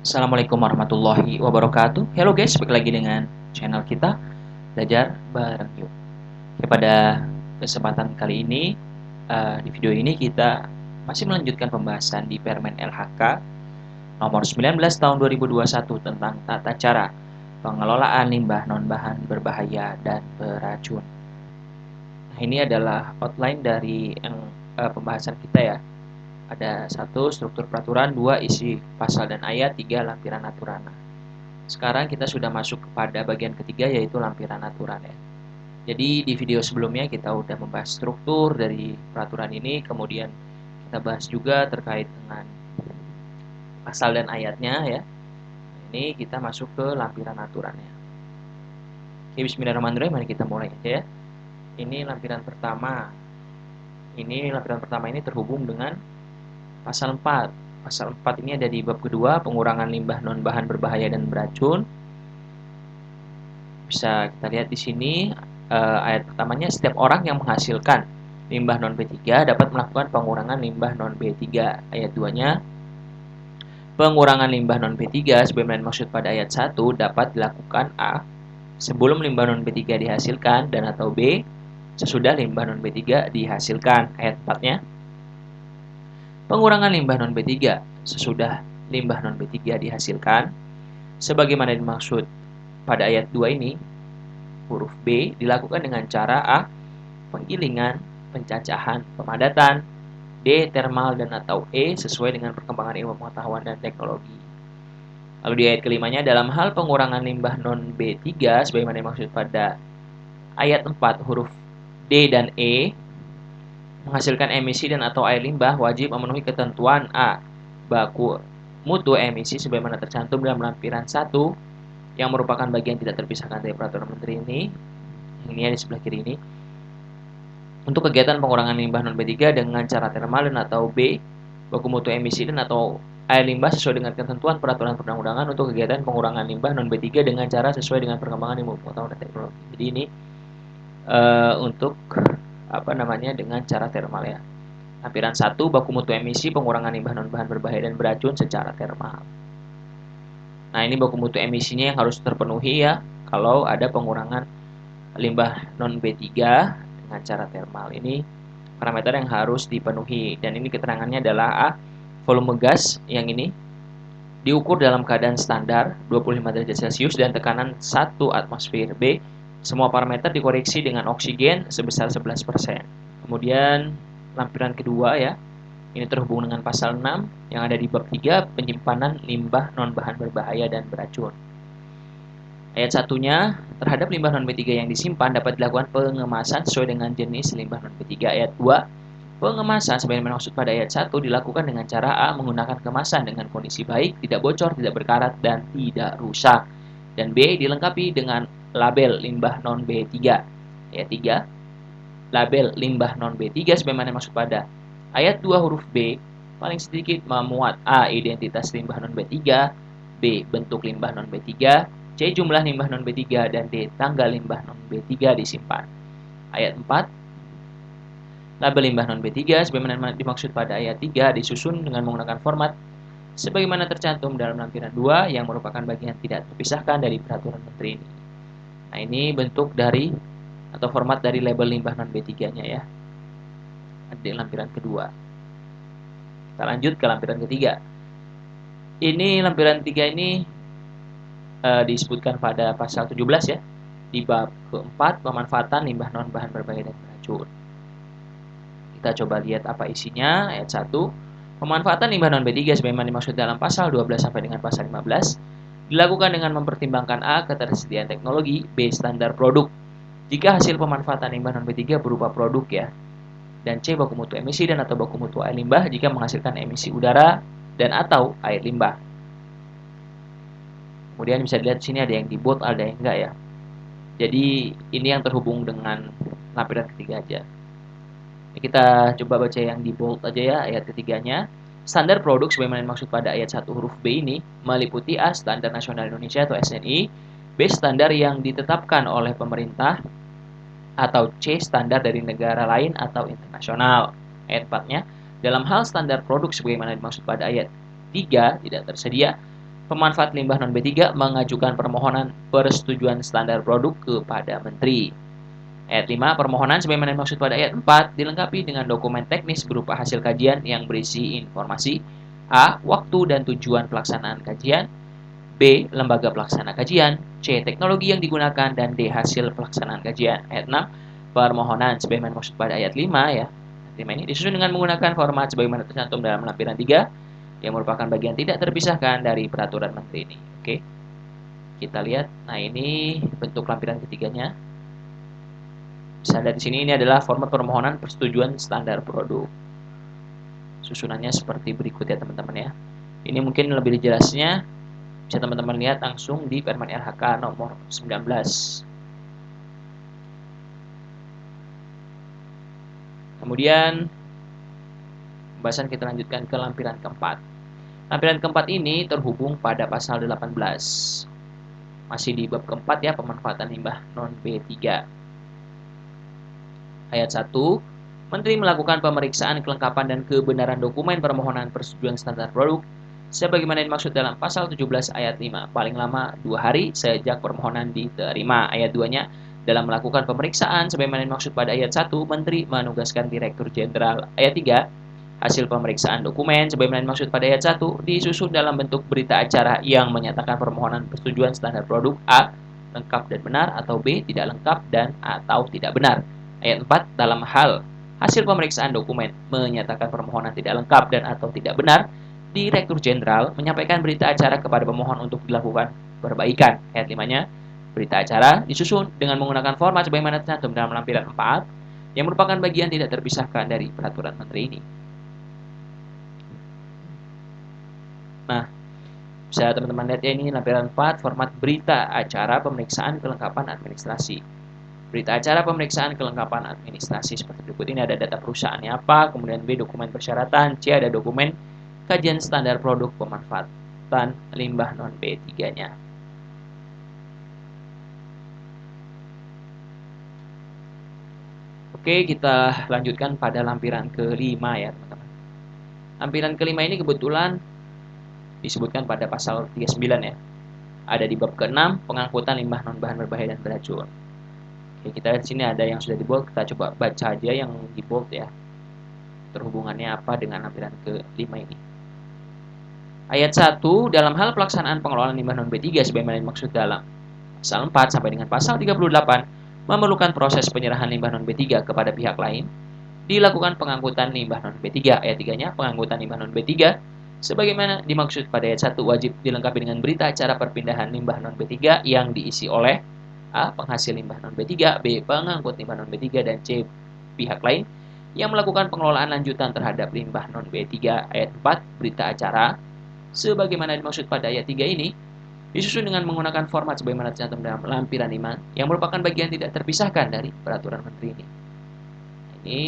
Assalamualaikum warahmatullahi wabarakatuh. Hello guys, balik lagi dengan channel kita Belajar Bareng Yuk. Pada kesempatan kali ini, di video ini kita masih melanjutkan pembahasan di Permen LHK nomor 19 tahun 2021 tentang tata cara pengelolaan limbah non-bahan berbahaya dan beracun. Nah, ini adalah outline dari pembahasan kita ya. Ada 1. Struktur peraturan, 2. Isi pasal dan ayat, 3. Lampiran aturan. Sekarang kita sudah masuk kepada bagian ketiga, yaitu lampiran aturan ya. Jadi di video sebelumnya kita sudah membahas struktur dari peraturan ini, kemudian kita bahas juga terkait dengan pasal dan ayatnya ya. Ini kita masuk ke lampiran aturannya. Oke, bismillahirrahmanirrahim, mari kita mulai aja ya. Ini lampiran pertama. Lampiran pertama ini terhubung dengan pasal 4. Pasal 4 ini ada di bab kedua, pengurangan limbah non-bahan berbahaya dan beracun. Bisa kita lihat di sini ayat pertamanya, setiap orang yang menghasilkan limbah non B3 dapat melakukan pengurangan limbah non B3. Ayat 2-nya, pengurangan limbah non B3 sebagaimana maksud pada ayat 1 dapat dilakukan A. Sebelum limbah non B3 dihasilkan dan atau B. Sesudah limbah non B3 dihasilkan. Ayat 4-nya, pengurangan limbah non B3 sesudah limbah non B3 dihasilkan sebagaimana dimaksud pada ayat 2 ini, huruf B dilakukan dengan cara A. Penggilingan, pencacahan, pemadatan, D. Termal dan atau E. Sesuai dengan perkembangan ilmu pengetahuan dan teknologi. Lalu di ayat kelimanya, dalam hal pengurangan limbah non B3 sebagaimana dimaksud pada ayat 4 huruf D dan E, menghasilkan emisi dan atau air limbah wajib memenuhi ketentuan A. Baku mutu emisi sebagaimana tercantum dalam lampiran 1 yang merupakan bagian tidak terpisahkan dari peraturan menteri ini. Ini di sebelah kiri ini. Untuk kegiatan pengurangan limbah non B3 dengan cara termal dan atau B. Baku mutu emisi dan atau air limbah sesuai dengan ketentuan peraturan perundang-undangan untuk kegiatan pengurangan limbah non B3 dengan cara sesuai dengan perkembangan ilmu pengetahuan dan teknologi. Jadi ini untuk dengan cara termal ya. Lampiran 1, baku mutu emisi pengurangan limbah non bahan berbahaya dan beracun secara termal. Nah, ini baku mutu emisinya yang harus terpenuhi ya kalau ada pengurangan limbah non B3 dengan cara termal. Ini parameter yang harus dipenuhi dan ini keterangannya adalah A. Volume gas yang ini diukur dalam keadaan standar 25 derajat Celcius dan tekanan 1 atmosfer. B. Semua parameter dikoreksi dengan oksigen sebesar 11%. Kemudian lampiran kedua ya. Ini terhubung dengan pasal 6 yang ada di bab 3, penyimpanan limbah non bahan berbahaya dan beracun. Ayat 1-nya, terhadap limbah non B3 yang disimpan dapat dilakukan pengemasan sesuai dengan jenis limbah non B3. Ayat 2, pengemasan sebagaimana maksud pada ayat 1 dilakukan dengan cara A. Menggunakan kemasan dengan kondisi baik, tidak bocor, tidak berkarat, dan tidak rusak. Dan B. Dilengkapi dengan label limbah non B3. Ayat 3, label limbah non B3 sebagaimana maksud pada ayat 2 huruf B paling sedikit memuat A. Identitas limbah non B3, B. Bentuk limbah non B3, C. Jumlah limbah non B3, dan D. Tanggal limbah non B3 disimpan. Ayat 4, label limbah non B3 sebagaimana dimaksud pada ayat 3 disusun dengan menggunakan format sebagaimana tercantum dalam lampiran 2 yang merupakan bagian tidak terpisahkan dari peraturan menteri ini. Nah, ini bentuk dari atau format dari label limbah non B3-nya ya. Ada di lampiran kedua. Kita lanjut ke lampiran ketiga. Ini lampiran 3 ini disebutkan pada pasal 17 ya. Di bab keempat, pemanfaatan limbah non bahan berbahaya dan beracun. Kita coba lihat apa isinya. Ayat 1, pemanfaatan limbah non B3 sebagaimana dimaksud dalam pasal 12 sampai dengan pasal 15 dilakukan dengan mempertimbangkan A. Ketersediaan teknologi, B. Standar produk. Jika hasil pemanfaatan limbah non B3 berupa produk ya. Dan C. Baku mutu emisi dan atau baku mutu air limbah jika menghasilkan emisi udara dan atau air limbah. Kemudian bisa dilihat di sini ada yang di bold, ada yang enggak ya. Jadi ini yang terhubung dengan lampiran ketiga aja. Kita coba baca yang di bold aja ya, ayat ketiganya. Standar produk sebagaimana dimaksud pada ayat 1 huruf B ini meliputi A. Standar Nasional Indonesia atau SNI, B. Standar yang ditetapkan oleh pemerintah, atau C. Standar dari negara lain atau internasional. Ayat 4-nya, dalam hal standar produk sebagaimana dimaksud pada ayat 3 tidak tersedia pemanfaat limbah non B3 mengajukan permohonan persetujuan standar produk kepada Menteri. Ayat 5, permohonan sebagaimana dimaksud pada ayat 4 dilengkapi dengan dokumen teknis berupa hasil kajian yang berisi informasi A. Waktu dan tujuan pelaksanaan kajian, B. Lembaga pelaksana kajian, C. Teknologi yang digunakan, dan D. Hasil pelaksanaan kajian. Ayat 6, permohonan sebagaimana dimaksud pada ayat 5 ya. Ayat 5 ini disusun dengan menggunakan format sebagaimana tercantum dalam lampiran 3 yang merupakan bagian tidak terpisahkan dari peraturan menteri ini. Oke. Kita lihat. Nah, ini bentuk lampiran ketiganya. Bisa lihat di sini, ini adalah format permohonan persetujuan standar produk. Susunannya seperti berikut ya teman-teman ya. Ini mungkin lebih jelasnya bisa teman-teman lihat langsung di Permen RHK nomor 19. Kemudian pembahasan kita lanjutkan ke lampiran keempat. Lampiran keempat ini terhubung pada pasal 18. Masih di bab keempat ya, pemanfaatan limbah non B3. Ayat 1, Menteri melakukan pemeriksaan kelengkapan dan kebenaran dokumen permohonan persetujuan standar produk sebagaimana dimaksud dalam pasal 17 ayat 5, paling lama 2 hari sejak permohonan diterima. Ayat 2-nya, dalam melakukan pemeriksaan sebagaimana dimaksud pada ayat 1, Menteri menugaskan Direktur Jenderal. Ayat 3, hasil pemeriksaan dokumen sebagaimana dimaksud pada ayat 1 disusun dalam bentuk berita acara yang menyatakan permohonan persetujuan standar produk A. lengkap dan benar, atau B. tidak lengkap dan atau tidak benar. Ayat 4, dalam hal hasil pemeriksaan dokumen menyatakan permohonan tidak lengkap dan atau tidak benar, Direktur Jenderal menyampaikan berita acara kepada pemohon untuk dilakukan perbaikan. Ayat 5-nya, berita acara disusun dengan menggunakan format sebagaimana tercantum dalam lampiran 4 yang merupakan bagian tidak terpisahkan dari peraturan menteri ini. Nah, bisa teman-teman lihat ya, ini lampiran 4 format berita acara pemeriksaan kelengkapan administrasi. Berita acara pemeriksaan kelengkapan administrasi seperti berikut ini, ada data perusahaannya apa, kemudian B. dokumen persyaratan, C. ada dokumen kajian standar produk pemanfaatan limbah non B3-nya. Oke, kita lanjutkan pada lampiran kelima ya teman-teman. Lampiran kelima ini kebetulan disebutkan pada pasal 39 ya. Ada di bab ke-6, pengangkutan limbah non bahan berbahaya dan beracun. Oke, kita lihat sini ada yang sudah di bold, kita coba baca aja yang di bold ya. Terhubungannya apa dengan lampiran ke-5 ini. Ayat 1, dalam hal pelaksanaan pengelolaan limbah non B3 sebagaimana dimaksud dalam pasal 4 sampai dengan pasal 38 memerlukan proses penyerahan limbah non B3 kepada pihak lain, dilakukan pengangkutan limbah non B3. Ayat 3-nya, pengangkutan limbah non B3 sebagaimana dimaksud pada ayat 1 wajib dilengkapi dengan berita acara perpindahan limbah non B3 yang diisi oleh A. penghasil limbah non B3, B. pengangkut limbah non B3, dan C. pihak lain yang melakukan pengelolaan lanjutan terhadap limbah non B3. Ayat 4, berita acara sebagaimana dimaksud pada ayat 3 ini disusun dengan menggunakan format sebagaimana tercantum dalam lampiran 5 yang merupakan bagian tidak terpisahkan dari peraturan menteri ini. Ini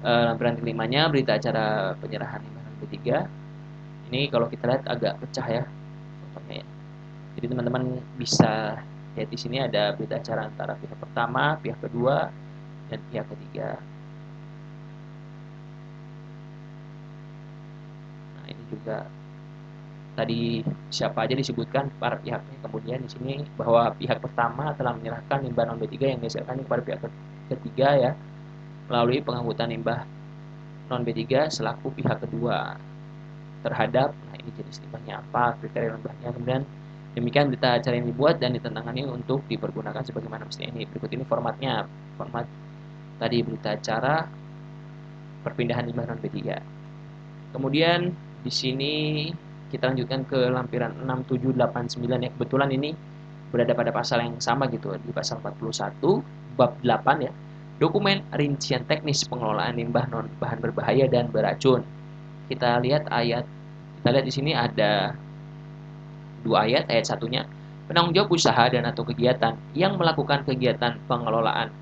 lampiran kelimanya, berita acara penyerahan limbah non B3. Ini kalau kita lihat agak pecah ya fotonya ya. Jadi teman-teman bisa lihat di sini ada berita acara antara pihak pertama, pihak kedua, dan pihak ketiga. Nah, ini juga tadi siapa aja disebutkan para pihaknya. Kemudian di sini bahwa pihak pertama telah menyerahkan limbah non B3 yang dihasilkan kepada pihak ketiga ya, melalui pengangkutan limbah non B3 selaku pihak kedua terhadap, nah ini jenis limbahnya apa, kriteria limbahnya, kemudian demikian berita acara yang dibuat dan ditentangani untuk dipergunakan sebagaimana mestinya. Ini berikut ini formatnya, format tadi berita acara perpindahan limbah non B3. Kemudian di sini kita lanjutkan ke lampiran 6, 7, 8, 9 ya. Kebetulan ini berada pada pasal yang sama gitu, di pasal 41 bab 8 ya. Dokumen rincian teknis pengelolaan limbah non bahan berbahaya dan beracun. Kita lihat di sini ada 2 ayat. Ayat 1-nya, penanggung jawab usaha dan atau kegiatan yang melakukan kegiatan pengelolaan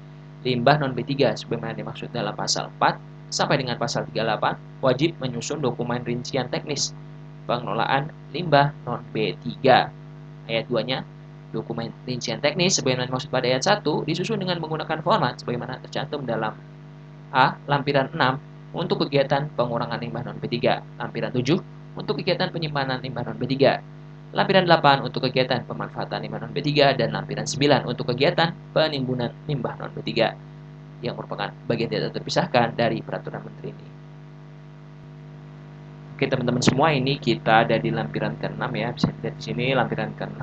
limbah non B3 sebagaimana dimaksud dalam pasal 4 sampai dengan pasal 38 wajib menyusun dokumen rincian teknis pengelolaan limbah non B3. Ayat 2-nya, dokumen rincian teknis sebagaimana dimaksud pada ayat 1 disusun dengan menggunakan format sebagaimana tercantum dalam A. lampiran 6 untuk kegiatan pengurangan limbah non B3, lampiran 7 untuk kegiatan penyimpanan limbah non-B3. Lampiran 8 untuk kegiatan pemanfaatan limbah non-B3 dan lampiran 9 untuk kegiatan penimbunan limbah non-B3 yang merupakan bagian tidak terpisahkan dari peraturan menteri ini. Oke teman-teman semua, ini kita ada di lampiran ke-6 ya. Bisa dilihat di sini lampiran ke-6.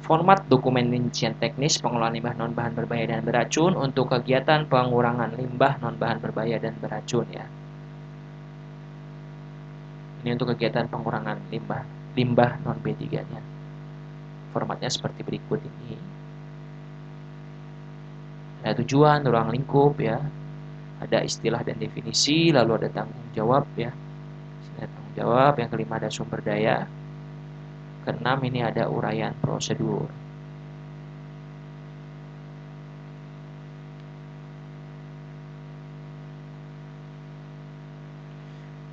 Format dokumen rincian teknis pengelolaan limbah non-bahan berbahaya dan beracun untuk kegiatan pengurangan limbah non-bahan berbahaya dan beracun ya. Ini untuk kegiatan pengurangan limbah non-B3-nya. Formatnya seperti berikut ini. Ada tujuan, ruang lingkup ya. Ada istilah dan definisi, lalu ada tanggung jawab ya. Ada tanggung jawab, yang kelima ada sumber daya. Keenam ini ada uraian prosedur.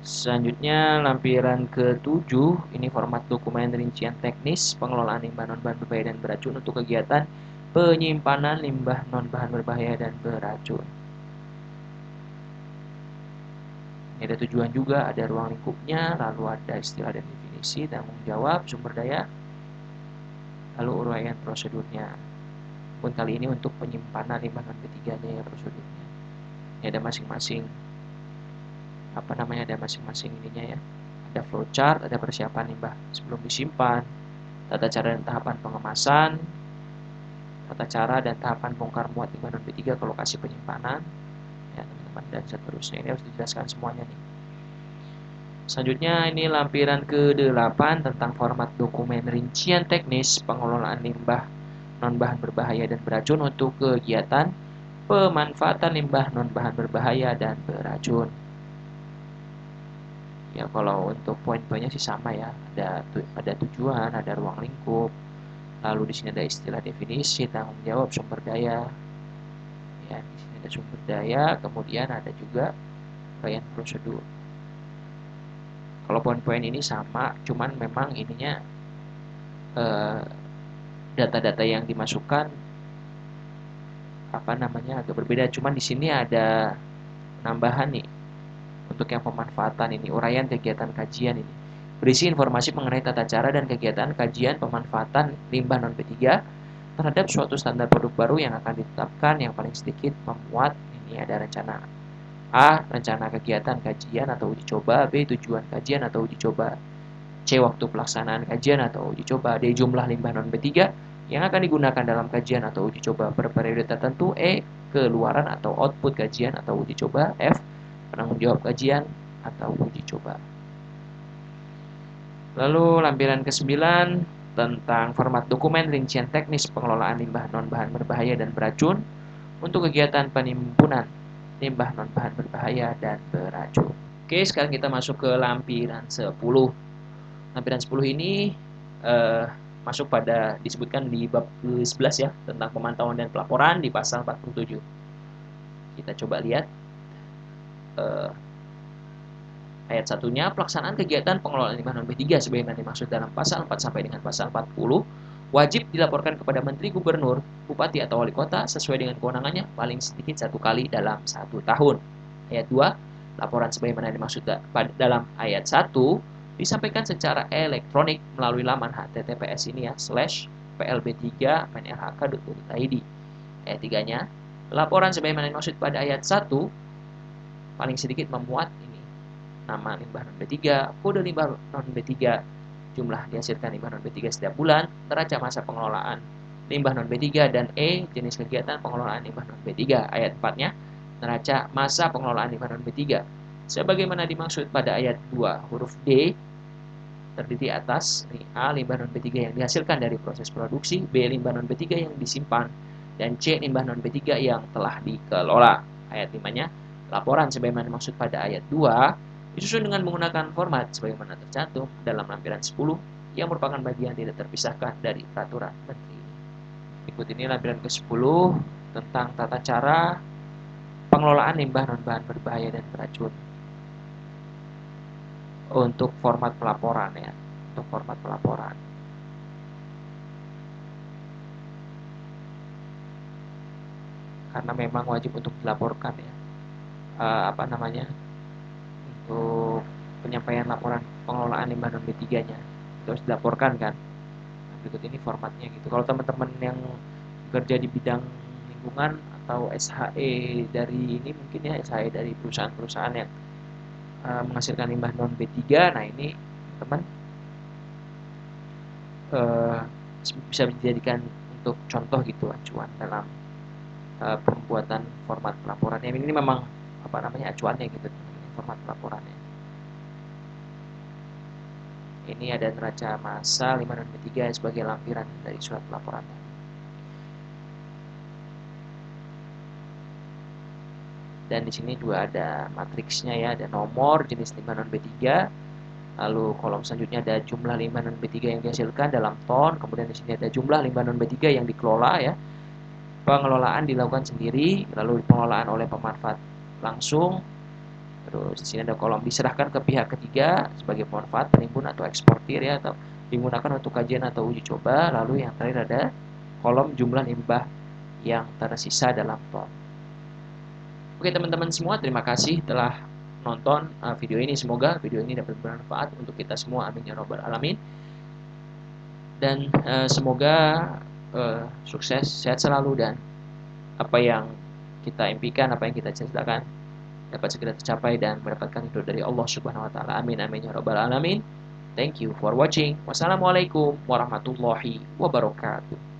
Selanjutnya lampiran ke-7, ini format dokumen rincian teknis pengelolaan limbah non-bahan berbahaya dan beracun untuk kegiatan penyimpanan limbah non-bahan berbahaya dan beracun. Ini ada tujuan juga, ada ruang lingkupnya, lalu ada istilah dan definisi, tanggung jawab, sumber daya, lalu uraian prosedurnya. Pun kali ini untuk penyimpanan limbah non-B3-nya ya prosedurnya. Ini ada masing-masing ada masing-masing ininya ya. Ada flowchart, ada persiapan limbah sebelum disimpan, tata cara dan tahapan pengemasan, tata cara dan tahapan bongkar muat limbah non-B3 ke lokasi penyimpanan ya teman-teman, dan seterusnya. Ini harus dijelaskan semuanya nih. Selanjutnya ini lampiran ke-8 tentang format dokumen rincian teknis pengelolaan limbah non-bahan berbahaya dan beracun untuk kegiatan pemanfaatan limbah non-bahan berbahaya dan beracun. Ya kalau untuk poin-poinnya sih sama ya, ada tujuan, ada ruang lingkup, lalu di sini ada istilah definisi, tanggung jawab, sumber daya. Ya, di sini ada sumber daya, kemudian ada juga uraian prosedur. Kalau poin-poin ini sama, cuman memang ininya data-data yang dimasukkan agak berbeda. Cuman di sini ada penambahan nih. Untuk yang pemanfaatan ini, uraian kegiatan kajian ini berisi informasi mengenai tata cara dan kegiatan kajian pemanfaatan limbah non-B3 terhadap suatu standar produk baru yang akan ditetapkan, yang paling sedikit memuat ini ada rencana A, rencana kegiatan kajian atau uji coba, B, tujuan kajian atau uji coba, C, waktu pelaksanaan kajian atau uji coba, D, jumlah limbah non-B3 yang akan digunakan dalam kajian atau uji coba per periode tertentu, E, keluaran atau output kajian atau uji coba, F, penanggung jawab kajian atau uji coba. Lalu lampiran ke-9 tentang format dokumen rincian teknis pengelolaan limbah non-bahan berbahaya dan beracun untuk kegiatan penimbunan limbah non-bahan berbahaya dan beracun. Oke, sekarang kita masuk ke lampiran 10. Lampiran 10 ini masuk pada disebutkan di bab ke-11 ya, tentang pemantauan dan pelaporan di pasal 47. Kita coba lihat ayat 1-nya, pelaksanaan kegiatan pengelolaan limbah non-B3 sebagaimana dimaksud dalam pasal 4 sampai dengan pasal 40 wajib dilaporkan kepada Menteri Gubernur, Bupati atau Wali Kota sesuai dengan kewenangannya paling sedikit 1 kali dalam 1 tahun. Ayat 2, laporan sebagaimana dimaksud dalam ayat 1 disampaikan secara elektronik melalui laman https ini ya, /plb3menlhk.go.id. Ayat 3-nya, laporan sebagaimana dimaksud pada ayat 1 paling sedikit memuat ini nama limbah non-B3, kode limbah non-B3, jumlah dihasilkan limbah non-B3 setiap bulan, neraca masa pengelolaan limbah non-B3, dan E, jenis kegiatan pengelolaan limbah non-B3. Ayat 4-nya, neraca masa pengelolaan limbah non-B3 sebagaimana dimaksud pada ayat 2 huruf D terdiri atas A, limbah non-B3 yang dihasilkan dari proses produksi, B, limbah non-B3 yang disimpan, dan C, limbah non-B3 yang telah dikelola. Ayat 5-nya, laporan sebagaimana dimaksud pada ayat 2 disusun dengan menggunakan format sebagaimana tercantum dalam lampiran 10 yang merupakan bagian tidak terpisahkan dari peraturan menteri. Berikut ini lampiran ke-10 tentang tata cara pengelolaan limbah non-bahan berbahaya dan beracun. Untuk format pelaporan ya, untuk format pelaporan. Karena memang wajib untuk dilaporkan ya. Untuk penyampaian laporan pengelolaan limbah non B3-nya. Itu harus dilaporkan kan. Nah, berikut ini formatnya gitu. Kalau teman-teman yang bekerja di bidang lingkungan atau SHE dari ini mungkin ya SHE dari perusahaan-perusahaan yang menghasilkan limbah non B3, nah ini teman bisa dijadikan untuk contoh gitu acuan dalam pembuatan format pelaporannya. Ini memang apa namanya acuannya gitu, format pelaporannya. Ini ada neraca massa limbah non B3 sebagai lampiran dari surat pelaporannya. Dan di sini juga ada matriksnya ya, ada nomor, jenis limbah non B3, lalu kolom selanjutnya ada jumlah limbah non B3 yang dihasilkan dalam ton, kemudian di sini ada jumlah limbah non B3 yang dikelola ya. Pengelolaan dilakukan sendiri, lalu pengelolaan oleh pemanfaat langsung. Terus di sini ada kolom diserahkan ke pihak ketiga sebagai pemanfaat, penimbun atau eksportir ya, atau digunakan untuk kajian atau uji coba. Lalu yang terakhir ada kolom jumlah limbah yang tersisa dalam ton. Oke teman-teman semua, terima kasih telah nonton video ini. Semoga video ini dapat bermanfaat untuk kita semua. Amin ya robbal alamin. Dan semoga sukses, sehat selalu, dan apa yang kita impikan, apa yang kita cita-citakan dapat segera tercapai dan mendapatkan ridho dari Allah Subhanahu wa taala. Amin amin ya rabbal alamin. Thank you for watching. Wassalamualaikum warahmatullahi wabarakatuh.